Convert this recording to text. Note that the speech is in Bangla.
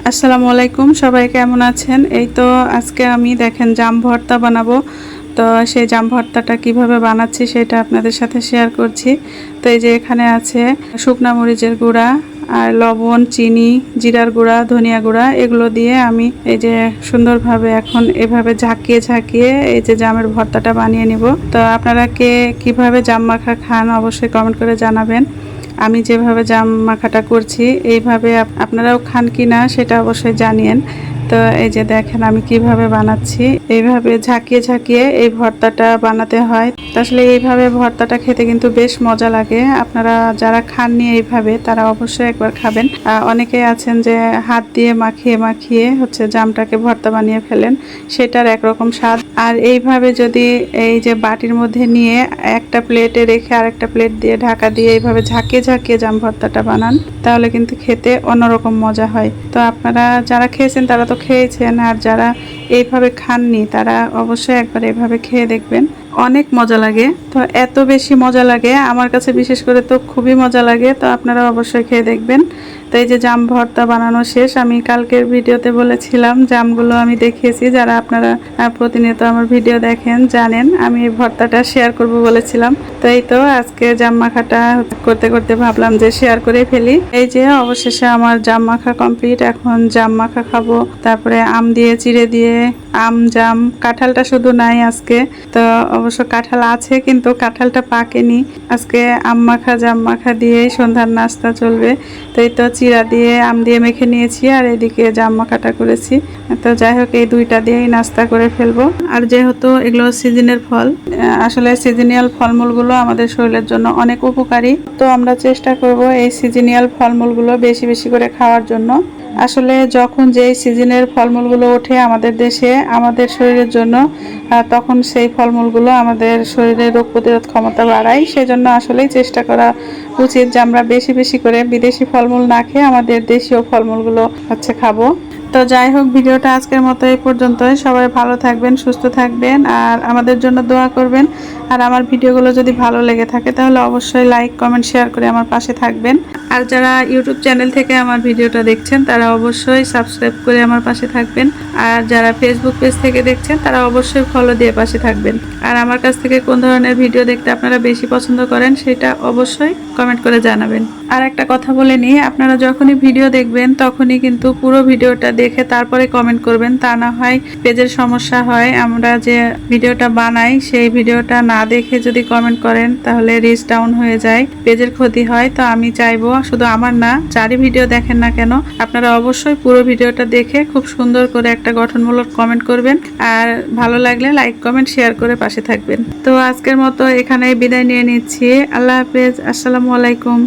আসসালামু আলাইকুম, সবাই কেমন আছেন? এই তো আজকে আমি দেখেন জাম ভর্তা বানাবো। তো সেই জাম ভর্তাটা কিভাবে বানাচ্ছি সেটা আপনাদের সাথে শেয়ার করছি। তো এই যে এখানে আছে শুকনা মরিচের গুঁড়া আর লবণ, চিনি, জিরার গুঁড়া, ধনিয়া গুঁড়া, এগুলো দিয়ে আমি এই যে সুন্দরভাবে এখন এভাবে ঝাঁকিয়ে ঝাঁকিয়ে এই যে জামের ভর্তাটা বানিয়ে নিব। তো আপনারা কে কিভাবে জাম মাখা খান অবশ্যই কমেন্ট করে জানাবেন। আমি যেভাবে জাম মাখাটা করছি এইভাবে আপনারাও খান কি না সেটা অবশ্যই জানিয়েন। তো এই যে দেখেন আমি কিভাবে বানাচ্ছি, এইভাবে ঝাঁকিয়ে ঝাঁকিয়ে এই ভর্তাটা বানাতে হয়। তো আসলে এইভাবে ভর্তাটা খেতে কিন্তু বেশ মজা লাগে। আপনারা যারা খাননি এইভাবে তারা অবশ্যই একবার খাবেন। অনেকেই আছেন যে হাত দিয়ে মাখিয়ে মাখিয়ে হচ্ছে জামটাকে ভর্তা বানিয়ে ফেলেন, সেটার একরকম স্বাদ। আর এইভাবে যদি এই যে বাটির মধ্যে নিয়ে একটা প্লেটে রেখে আরেকটা প্লেট দিয়ে ঢাকা দিয়ে এইভাবে ঝাঁকিয়ে ঝাঁকিয়ে জাম ভর্তাটা বানান, তাহলে কিন্তু খেতে অন্যরকম মজা হয়। তো আপনারা যারা খেয়েছেন তারা তো খেয়েছেন, আর যারা এইভাবে খাননি তারা অবশ্যই একবার এইভাবে খেয়ে দেখবেন, অনেক মজা লাগে। তো এত বেশি মজা লাগে আমার কাছে, বিশেষ করে তো খুবই মজা লাগে। তো আপনারা অবশ্যই খেয়ে দেখবেন। তো এই যে জাম ভর্তা বানানো শেষ। আমি কালকের ভিডিওতে বলেছিলাম জামগুলো আমি দেখিয়েছি, যারা আপনারা প্রতিনিয়ত আমার ভিডিও দেখেন জানেন আমি এই ভর্তাটা শেয়ার করব বলেছিলাম। তো এই তো আজকে জাম মাখাটা করতে করতে ভাবলাম যে শেয়ার করে ফেলি। এই যে অবশেষে আমার জাম মাখা কমপ্লিট। এখন জাম মাখা খাবো, তারপরে আম দিয়ে চিড়ে দিয়ে আম জাম, কাঁঠালটা শুধু নাই আজকে। তো অবশ্য কাঁঠাল আছে কিন্তু কাঁঠালটা পাকেনি। আজকে আম মাখা জাম মাখা দিয়েই সন্ধ্যার নাস্তা চলবে। তো এই তো চিড়া দিয়ে আম দিয়ে মেখে নিয়েছি, আর এদিকে জাম মাখাটা করেছি। তো যাই হোক এই দুইটা দিয়েই নাস্তা করে ফেলবো। আর যেহেতু এগুলো সিজনের ফল, আসলে সিজনিয়াল ফলমূলগুলো আমাদের শরীরের জন্য অনেক উপকারী। তো আমরা চেষ্টা করব এই সিজনিয়াল ফলমূলগুলো বেশি বেশি করে খাওয়ার জন্য। আসলে যখন যেই সিজনের ফলমূলগুলো ওঠে আমাদের দেশে আমাদের শরীরের জন্য, তখন সেই ফলমূলগুলো আমাদের শরীরের রোগ প্রতিরোধ ক্ষমতা বাড়ায়। সেজন্য আসলেই চেষ্টা করা উচিত যে আমরা বেশি বেশি করে বিদেশি ফলমূল না খেয়ে আমাদের দেশীয় ফলমূলগুলো খাবো। তো যাই হোক, ভিডিওটা আজকের মতো এই পর্যন্তই। সবাই ভালো থাকবেন, সুস্থ থাকবেন, আর আমাদের জন্য দোয়া করবেন। আর আমার ভিডিওগুলো যদি ভালো লেগে থাকে তাহলে অবশ্যই লাইক, কমেন্ট, শেয়ার করে আমার পাশে থাকবেন। আর যারা ইউটিউব চ্যানেল থেকে আমার ভিডিওটা দেখছেন তারা অবশ্যই সাবস্ক্রাইব করে আমার পাশে থাকবেন। আর যারা ফেসবুক পেজ থেকে দেখছেন তারা অবশ্যই ফলো দিয়ে পাশে থাকবেন। আর আমার কাছ থেকে কোন ধরনের ভিডিও দেখতে আপনারা বেশি পছন্দ করেন সেটা অবশ্যই কমেন্ট করে জানাবেন। আর একটা কথা বলে নিই, আপনারা যখনই ভিডিও দেখবেন তখনই কিন্তু পুরো ভিডিওটা দেখে তারপরে কমেন্ট করবেন। তা না হয় পেজের সমস্যা হয়। আমরা যে ভিডিওটা বানাই সেই ভিডিওটা না দেখে যদি কমেন্ট করেন তাহলে রিচ ডাউন হয়ে যায়, পেজের ক্ষতি হয়। তো আমি চাইবো শুধু আমার না, যারই ভিডিও দেখেন না কেন আপনারা অবশ্যই পুরো ভিডিওটা দেখে খুব সুন্দর করে একটা গঠনমূলক কমেন্ট করবেন। আর ভালো লাগলে লাইক, কমেন্ট, শেয়ার করে পাশে থাকবেন। তো আজকের মতো এখানেই বিদায় নিয়ে নিচ্ছি। আল্লাহ হাফেজ, আসসালামু আলাইকুম।